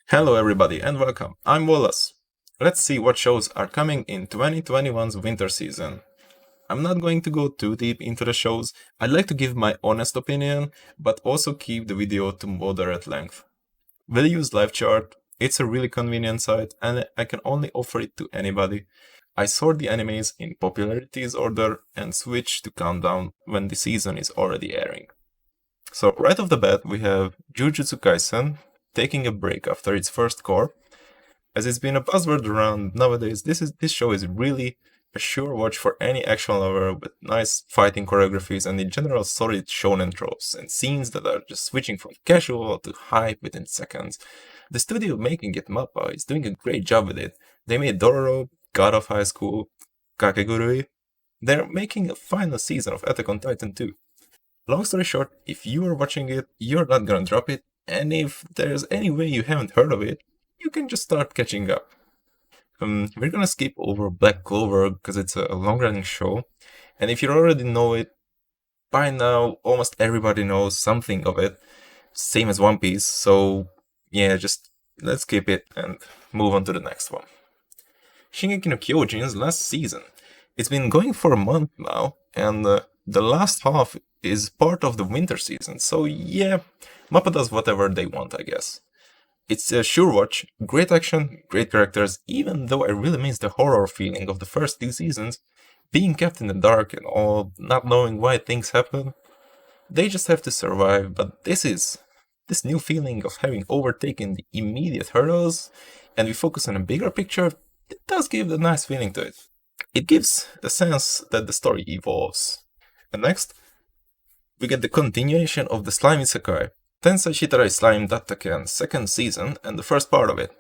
Hello everybody and welcome, I'm Wallace. Let's see what shows are coming in 2021's winter season. I'm not going to go too deep into the shows, I'd like to give my honest opinion, but also keep the video to moderate length. We'll use live chart, it's a really convenient site and I can only offer it to anybody. I sort the animes in popularities order and switch to countdown when the season is already airing. So right off the bat we have Jujutsu Kaisen taking a break after its first core. As it's been a buzzword around nowadays, this show is really a sure watch for any action lover with nice fighting choreographies and in general solid shonen tropes and scenes that are just switching from casual to hype within seconds. The studio making it Mappa is doing a great job with it. They made Dororo, God of High School, Kakegurui. They're making a final season of Attack on Titan too. Long story short, if you are watching it, you're not gonna drop it, and if there's any way you haven't heard of it, you can just start catching up. We're gonna skip over Black Clover because it's a long-running show, and if you already know it, by now almost everybody knows something of it, same as One Piece, so yeah, just let's skip it and move on to the next one. Shingeki no Kyojin's last season. It's been going for a month now, and the last half is part of the winter season, so yeah, Mappa does whatever they want, I guess. It's a sure watch, great action, great characters, even though I really miss the horror feeling of the first two seasons, being kept in the dark and all, not knowing why things happen. They just have to survive, but this new feeling of having overtaken the immediate hurdles, and we focus on a bigger picture, it does give a nice feeling to it. It gives a sense that the story evolves. And next, we get the continuation of the Slime Isekai, Sashitara Slimed Attack second season and the first part of it.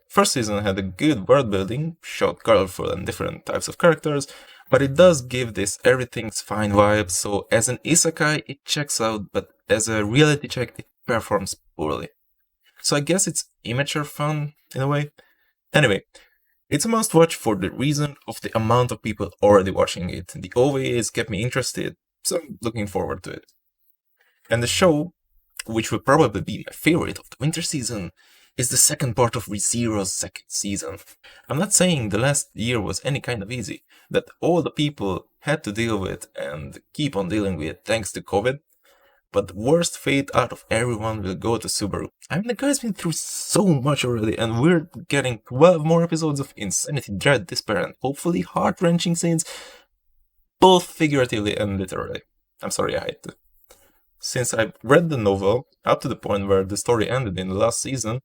First season had a good world building, showed colorful and different types of characters, but it does give this everything's fine vibe, so as an isekai it checks out, but as a reality check it performs poorly. So I guess it's immature fun, in a way. Anyway, it's a must watch for the reason of the amount of people already watching it. The OVAs kept me interested, so I'm looking forward to it. And the show, which will probably be my favorite of the winter season, is the second part of ReZero's second season. I'm not saying the last year was any kind of easy, that all the people had to deal with and keep on dealing with thanks to COVID, but the worst fate out of everyone will go to Subaru. I mean, the guy's been through so much already, and we're getting 12 more episodes of insanity, dread, despair, and hopefully heart-wrenching scenes, both figuratively and literally. I'm sorry I had to. Since I've read the novel up to the point where the story ended in the last season,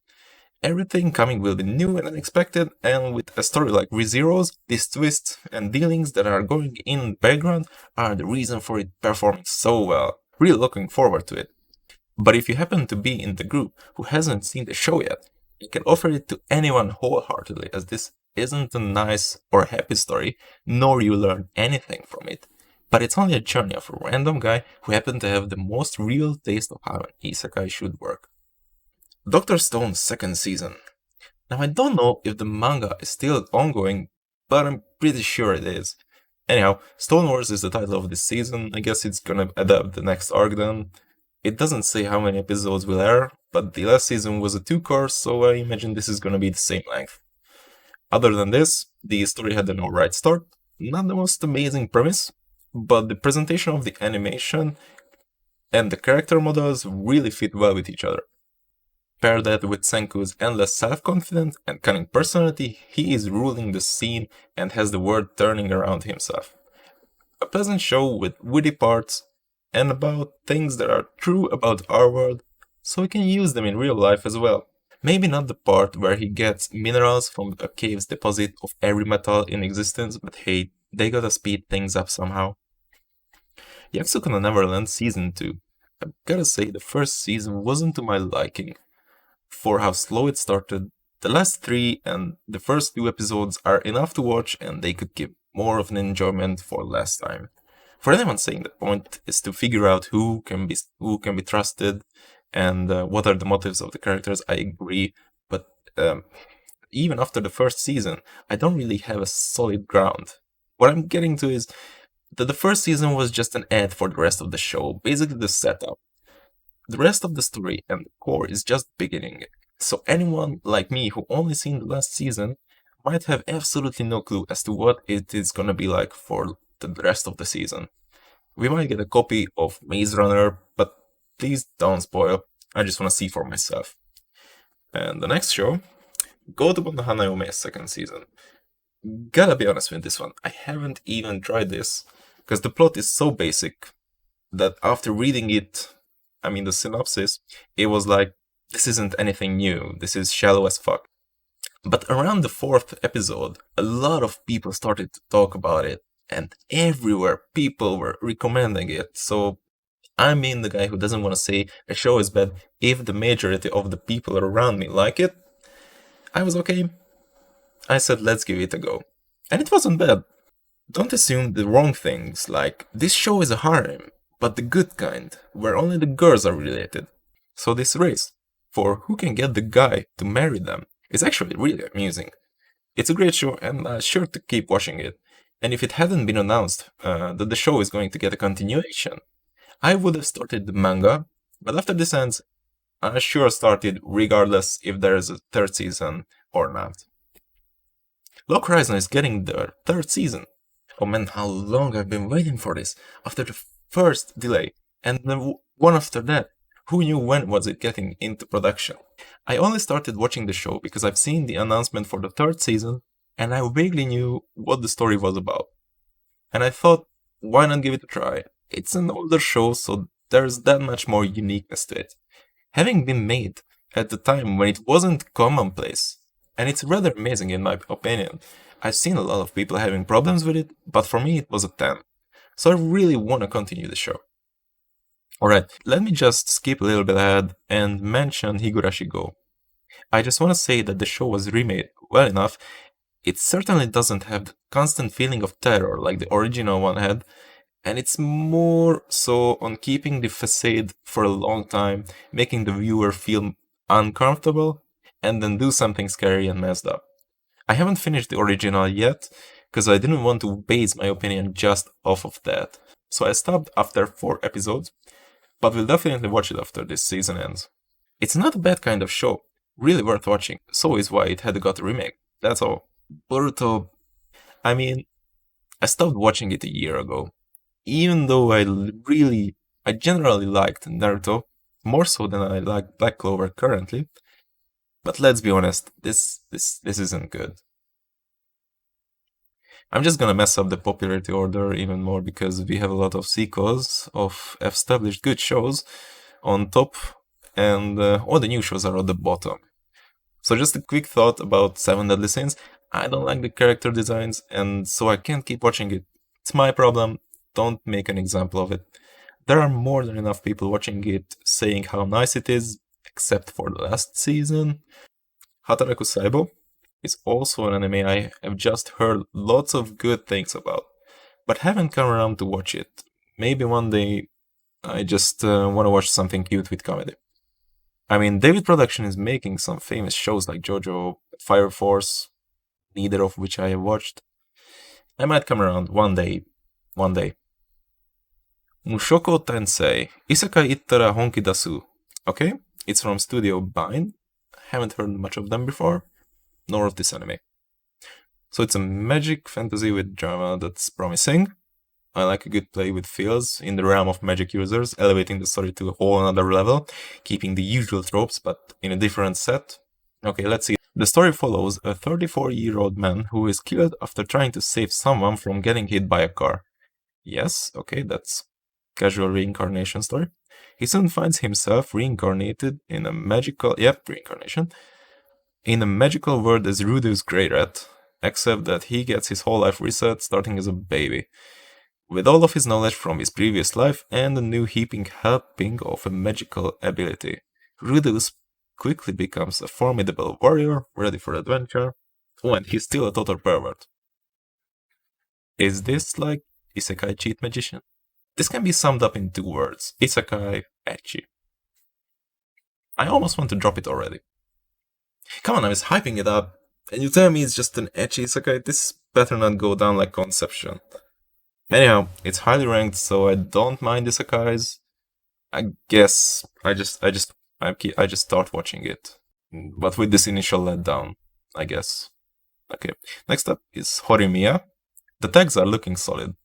everything coming will be new and unexpected, and with a story like ReZero's, these twists and dealings that are going in the background are the reason for it performing so well. Really looking forward to it. But if you happen to be in the group who hasn't seen the show yet, you can offer it to anyone wholeheartedly, as this isn't a nice or happy story, nor you learn anything from it. But it's only a journey of a random guy who happened to have the most real taste of how an isekai should work. Dr. Stone's second season. Now I don't know if the manga is still ongoing, but I'm pretty sure it is. Anyhow, Stone Wars is the title of this season, I guess it's gonna adapt the next arc then. It doesn't say how many episodes will air, but the last season was a 2-course, so I imagine this is gonna be the same length. Other than this, the story had an alright start, not the most amazing premise, but the presentation of the animation and the character models really fit well with each other. Pair that with Senku's endless self-confidence and cunning personality, he is ruling the scene and has the world turning around himself. A pleasant show with witty parts and about things that are true about our world, so we can use them in real life as well. Maybe not the part where he gets minerals from a cave's deposit of every metal in existence, but hey, they gotta speed things up somehow. Yakuza no Neverland Season 2. I've gotta say the first season wasn't to my liking. For how slow it started, the last 3 and the first 2 episodes are enough to watch and they could give more of an enjoyment for less time. For anyone saying the point is to figure out who can be trusted and what are the motives of the characters, I agree, but even after the first season, I don't really have a solid ground. What I'm getting to is that the first season was just an ad for the rest of the show, basically the setup. The rest of the story and the core is just beginning. So anyone like me who only seen the last season might have absolutely no clue as to what it is gonna be like for the rest of the season. We might get a copy of Maze Runner, but please don't spoil. I just wanna see for myself. And the next show, go to Bundahana Yume's second season. Gotta be honest with this one, I haven't even tried this, because the plot is so basic that after reading it, I mean the synopsis, it was like, this isn't anything new, this is shallow as fuck. But around the fourth episode, a lot of people started to talk about it, and everywhere people were recommending it. So I mean the guy who doesn't want to say a show is bad if the majority of the people around me like it. I was okay. I said let's give it a go. And it wasn't bad. Don't assume the wrong things, like this show is a harem, but the good kind, where only the girls are related. So this race, for who can get the guy to marry them, is actually really amusing. It's a great show and sure to keep watching it. And if it hadn't been announced that the show is going to get a continuation, I would have started the manga, but after this ends, I sure started regardless if there is a third season or not. Lok Horizon is getting their third season. Oh man, how long I've been waiting for this. After the first delay, and the one after that, who knew when was it getting into production? I only started watching the show because I've seen the announcement for the third season, and I vaguely knew what the story was about. And I thought, why not give it a try? It's an older show, so there's that much more uniqueness to it. Having been made at the time when it wasn't commonplace, and it's rather amazing in my opinion. I've seen a lot of people having problems with it, but for me it was a 10. So I really want to continue the show. Alright, let me just skip a little bit ahead and mention Higurashigo. I just want to say that the show was remade well enough. It certainly doesn't have the constant feeling of terror like the original one had, and it's more so on keeping the facade for a long time, making the viewer feel uncomfortable, and then do something scary and messed up. I haven't finished the original yet, because I didn't want to base my opinion just off of that. So I stopped after 4 episodes, but will definitely watch it after this season ends. It's not a bad kind of show, really worth watching, so is why it had got a remake, that's all. Boruto, I mean, I stopped watching it a year ago, even though I generally liked Naruto, more so than I like Black Clover currently, but let's be honest, this isn't good. I'm just gonna mess up the popularity order even more because we have a lot of sequels of established good shows on top, and all the new shows are at the bottom. So just a quick thought about Seven Deadly Sins. I don't like the character designs, and so I can't keep watching it. It's my problem. Don't make an example of it. There are more than enough people watching it saying how nice it is, except for the last season. Hataraku Saibo is also an anime I have just heard lots of good things about, but haven't come around to watch it. Maybe one day I just want to watch something cute with comedy. I mean, David Production is making some famous shows like JoJo, Fire Force, neither of which I have watched. I might come around one day. One day. Mushoko Tensei, Isekai Ittara Honki Dasu. Okay, it's from Studio Bind. Haven't heard much of them before, nor of this anime. So it's a magic fantasy with drama that's promising. I like a good play with feels in the realm of magic users, elevating the story to a whole another level, keeping the usual tropes but in a different set. Okay, let's see. The story follows a 34-year-old man who is killed after trying to save someone from getting hit by a car. Yes, okay, that's casual reincarnation story. He soon finds himself reincarnated in a magical, reincarnation, in a magical world as rude as Grey Rat, except that he gets his whole life reset starting as a baby. With all of his knowledge from his previous life and a new heaping helping of a magical ability, Rudus quickly becomes a formidable warrior ready for adventure. Oh, and he's still a total pervert. Is this like Isekai cheat magician? This can be summed up in 2 words. Isekai ecchi. I almost want to drop it already. Come on, I was hyping it up, and you tell me it's just an ecchi isekai? This better not go down like Conception. Anyhow, it's highly ranked, so I don't mind isekais. I guess I just start watching it. but with this initial letdown, I guess. Okay, next up is Horimiya. The tags are looking solid.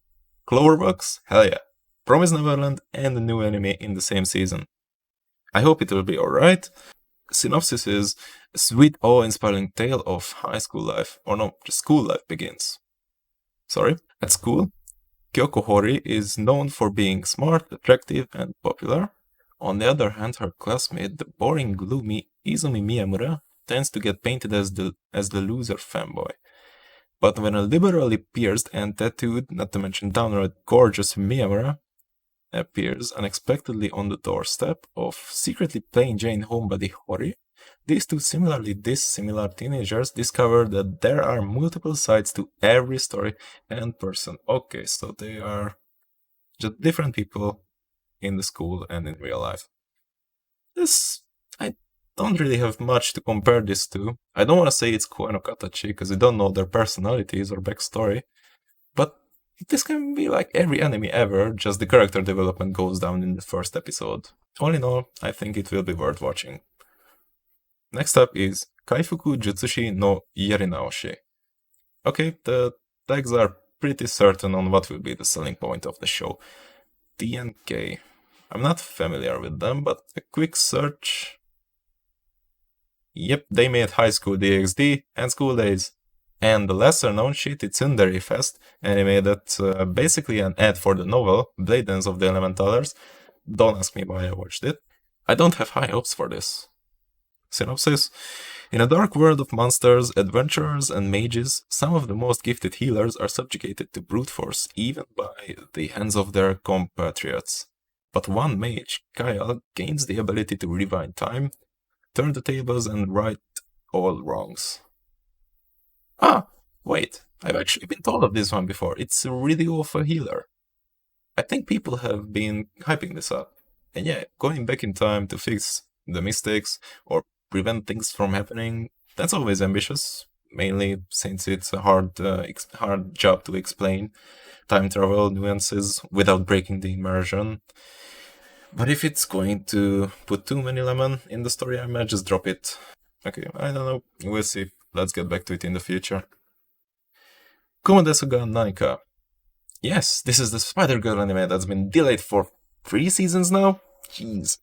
Cloverworks? Hell yeah. Promise Neverland and a new anime in the same season. I hope it will be alright. Synopsis is a sweet, awe-inspiring tale of high school life. Or no, just school life begins. Sorry. At school, Kyoko Hori is known for being smart, attractive, and popular. On the other hand, her classmate, the boring, gloomy Izumi Miyamura, tends to get painted as the loser fanboy. But when a liberally pierced and tattooed, not to mention downright gorgeous Miyamura, appears unexpectedly on the doorstep of secretly plain Jane homebody Hori, these two similarly dissimilar teenagers discover that there are multiple sides to every story and person. Okay, so they are just different people in the school and in real life. This, I don't really have much to compare this to. I don't want to say it's Koe no Katachi because I don't know their personalities or backstory, but this can be like every anime ever, just the character development goes down in the first episode. All in all, I think it will be worth watching. Next up is Kaifuku Jutsushi no Yarinaoshi. Okay, the tags are pretty certain on what will be the selling point of the show. TNK. I'm not familiar with them, but a quick search. Yep, they made High School DxD and School Days. And the lesser known shit, it's Tsundere Fest, anime that's basically an ad for the novel Blade Dance of the Elementalers. Don't ask me why I watched it. I don't have high hopes for this. Synopsis: in a dark world of monsters, adventurers, and mages, some of the most gifted healers are subjugated to brute force, even by the hands of their compatriots. But one mage, Kyle, gains the ability to rewind time, turn the tables, and right all wrongs. Ah, wait, I've actually been told of this one before. It's really of a healer. I think people have been hyping this up. And yeah, going back in time to fix the mistakes or prevent things from happening, that's always ambitious, mainly since it's a hard job to explain time travel nuances without breaking the immersion. But if it's going to put too many lemon in the story, I might just drop it. Okay, I don't know, we'll see. Let's get back to it in the future. Komodesu ga Nanika. Yes, this is the Spider-Girl anime that's been delayed for 3 seasons now? Jeez.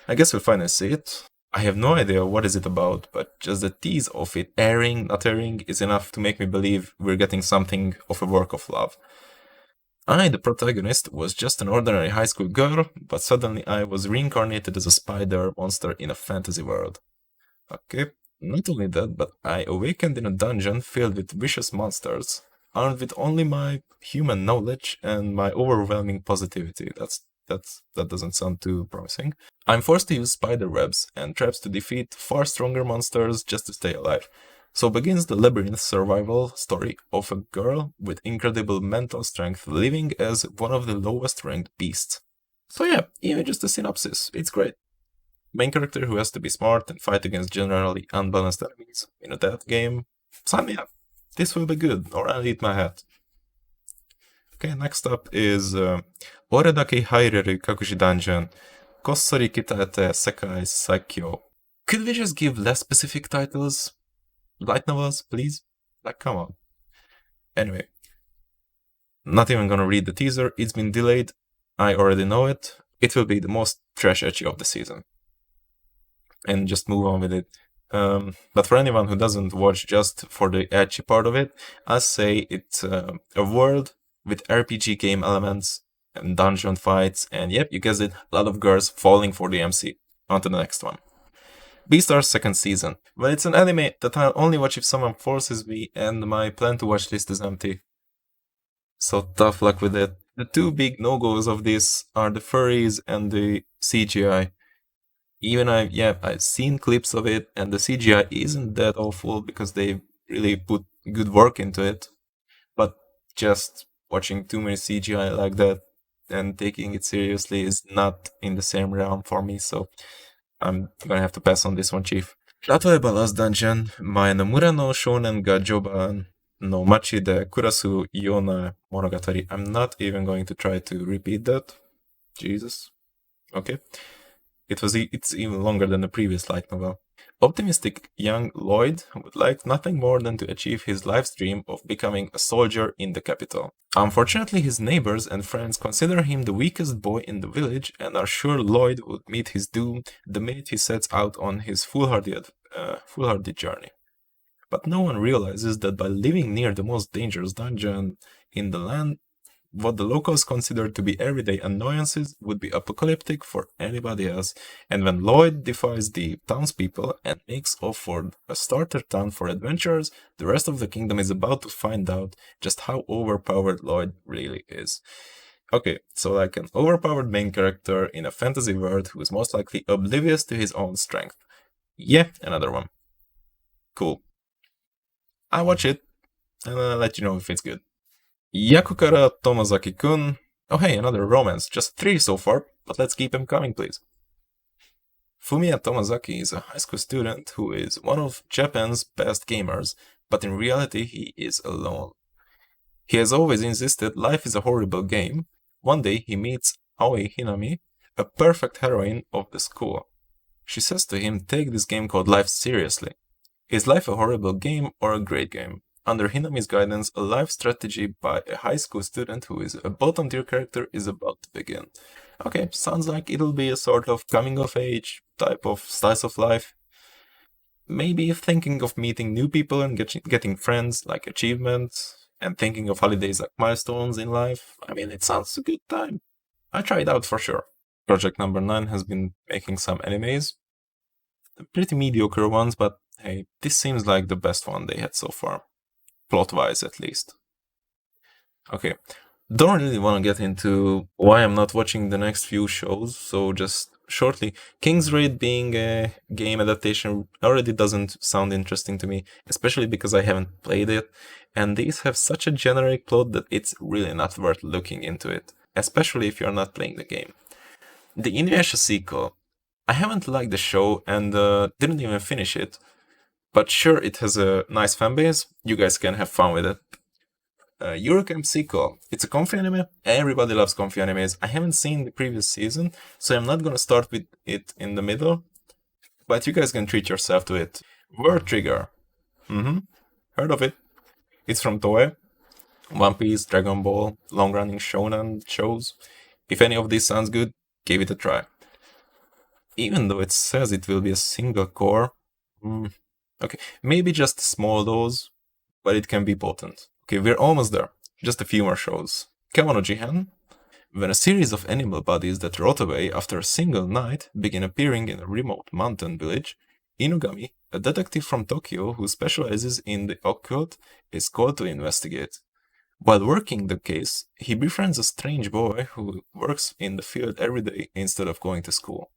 I guess we'll finally see it. I have no idea what is it about, but just the tease of it airing, not airing, is enough to make me believe we're getting something of a work of love. I, the protagonist, was just an ordinary high school girl, but suddenly I was reincarnated as a spider monster in a fantasy world. Okay, not only that, but I awakened in a dungeon filled with vicious monsters, armed with only my human knowledge and my overwhelming positivity. That doesn't sound too promising. I'm forced to use spider webs and traps to defeat far stronger monsters just to stay alive. So begins the labyrinth survival story of a girl with incredible mental strength living as one of the lowest ranked beasts. So yeah, even just a synopsis, it's great. Main character who has to be smart and fight against generally unbalanced enemies in a death game. Sign me up. This will be good, or I'll eat my hat. Okay, next up is Ore dake haireru kakushi dungeon, Kossori kitaete sekai saikyo. Could we just give less specific titles? Light novels, please? Like, come on. Anyway, not even gonna read the teaser, it's been delayed. I already know it. It will be the most trash ecchi of the season. And just move on with it. But for anyone who doesn't watch just for the ecchi part of it, I say it's a world with RPG game elements and dungeon fights, and yep, you guessed it, a lot of girls falling for the MC. On to the next one. Beastar's second season. Well, it's an anime that I'll only watch if someone forces me, and my plan to watch list is empty. So tough luck with it. The two big no-goes of this are the furries and the CGI. I've seen clips of it, and the CGI isn't that awful because they really put good work into it. But just watching too many CGI like that and taking it seriously is not in the same realm for me, so I'm gonna have to pass on this one, chief.例えば Last Dungeon, 前の村の少年が序盤の街で暮らすような物語. I'm not even going to try to repeat that. Jesus. Okay. It's even longer than the previous light novel. Optimistic young Lloyd would like nothing more than to achieve his life's dream of becoming a soldier in the capital. Unfortunately, his neighbors and friends consider him the weakest boy in the village and are sure Lloyd would meet his doom the minute he sets out on his foolhardy journey. But no one realizes that by living near the most dangerous dungeon in the land, what the locals consider to be everyday annoyances would be apocalyptic for anybody else, and when Lloyd defies the townspeople and makes off for a starter town for adventurers, the rest of the kingdom is about to find out just how overpowered Lloyd really is. Okay, so like an overpowered main character in a fantasy world who is most likely oblivious to his own strength. Yeah, another one. Cool. I'll watch it, and I'll let you know if it's good. Yakukara Tomozaki-kun. Oh hey, another romance. Just 3 so far, but let's keep them coming, please. Fumiya Tomozaki is a high school student who is one of Japan's best gamers, but in reality he is alone. He has always insisted life is a horrible game. One day he meets Aoi Hinami, a perfect heroine of the school. She says to him, take this game called life seriously. Is life a horrible game or a great game? Under Hinami's guidance, a life strategy by a high school student who is a bottom tier character is about to begin. Okay, sounds like it'll be a sort of coming of age type of slice of life. Maybe thinking of meeting new people and getting friends like achievements, and thinking of holidays like milestones in life. I mean, it sounds a good time. I try it out for sure. Project number 9 has been making some animes. Pretty mediocre ones, but hey, this seems like the best one they had so far. Plot-wise, at least. Okay, don't really want to get into why I'm not watching the next few shows, so just shortly, King's Raid being a game adaptation already doesn't sound interesting to me, especially because I haven't played it, and these have such a generic plot that it's really not worth looking into it, especially if you're not playing the game. The Inuyasha sequel. I haven't liked the show and didn't even finish it, but sure, it has a nice fanbase. You guys can have fun with it. Eurocamp sequel. It's a comfy anime. Everybody loves comfy animes. I haven't seen the previous season, so I'm not gonna start with it in the middle. But you guys can treat yourself to it. Word Trigger. Heard of it. It's from Toei. One Piece, Dragon Ball, long-running shonen shows. If any of these sounds good, give it a try. Even though it says it will be a single core, okay, maybe just a small dose, but it can be potent. Okay, we're almost there. Just a few more shows. Kemono Jihen. When a series of animal bodies that rot away after a single night begin appearing in a remote mountain village, Inugami, a detective from Tokyo who specializes in the occult, is called to investigate. While working the case, he befriends a strange boy who works in the field every day instead of going to school.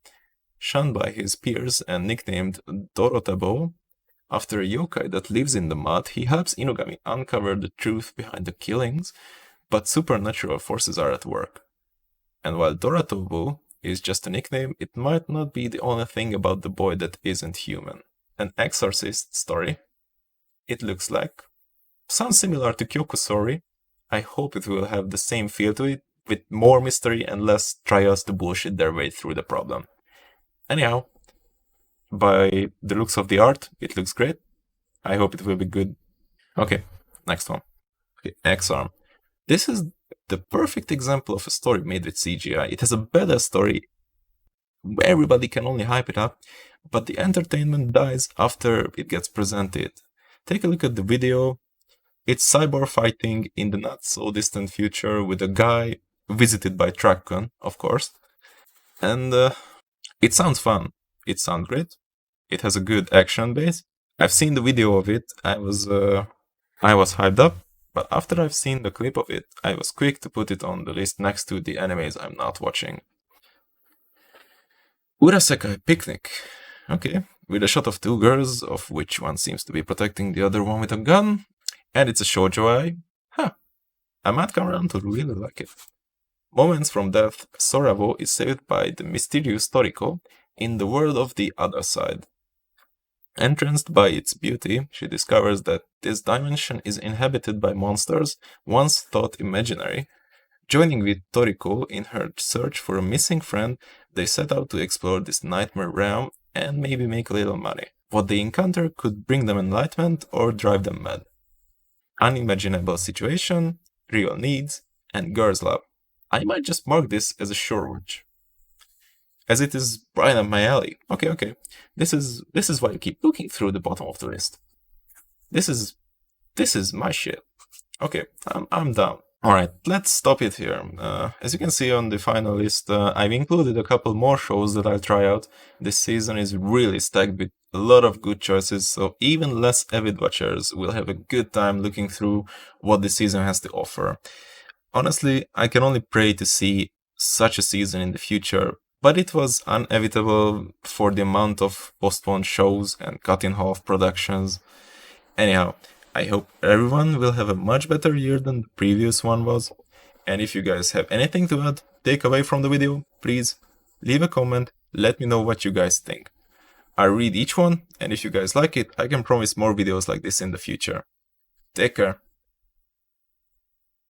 Shunned by his peers and nicknamed Dorothebo, after a yokai that lives in the mud, he helps Inugami uncover the truth behind the killings, but supernatural forces are at work. And while Dorothebo is just a nickname, it might not be the only thing about the boy that isn't human. An exorcist story, it looks like. Sounds similar to Kyokusori. I hope it will have the same feel to it, with more mystery and less trials to bullshit their way through the problem. Anyhow, by the looks of the art, it looks great. I hope it will be good. Okay, next one. Okay, XArm. This is the perfect example of a story made with CGI. It has a better story. Everybody can only hype it up, but the entertainment dies after it gets presented. Take a look at the video. It's cyber fighting in the not so distant future with a guy visited by Trackgun, of course. And it sounds fun. It sounds great. It has a good action base. I've seen the video of it. I was hyped up, but after I've seen the clip of it, I was quick to put it on the list next to the animes I'm not watching. Urasekai Picnic. Okay, with a shot of 2 girls, of which one seems to be protecting the other one with a gun, and it's a shoujo. I might come around to really like it. Moments from death, Soravo is saved by the mysterious Toriko in the world of the other side. Entranced by its beauty, she discovers that this dimension is inhabited by monsters once thought imaginary, Joining with Toriko in her search for a missing friend, they set out to explore this nightmare realm and maybe make a little money. What they encounter could bring them enlightenment or drive them mad. Unimaginable situation, real needs, and girls' love. I might just mark this as a sure watch, as it is right up my alley. Okay. This is why I keep looking through the bottom of the list. This is my shit. Okay, I'm down. Alright, let's stop it here. As you can see on the final list, I've included a couple more shows that I'll try out. This season is really stacked with a lot of good choices, so even less avid watchers will have a good time looking through what the season has to offer. Honestly, I can only pray to see such a season in the future, but it was inevitable for the amount of postponed shows and cut in half productions. Anyhow, I hope everyone will have a much better year than the previous one was. And if you guys have anything to add, take away from the video, please leave a comment, let me know what you guys think. I read each one, and if you guys like it, I can promise more videos like this in the future. Take care.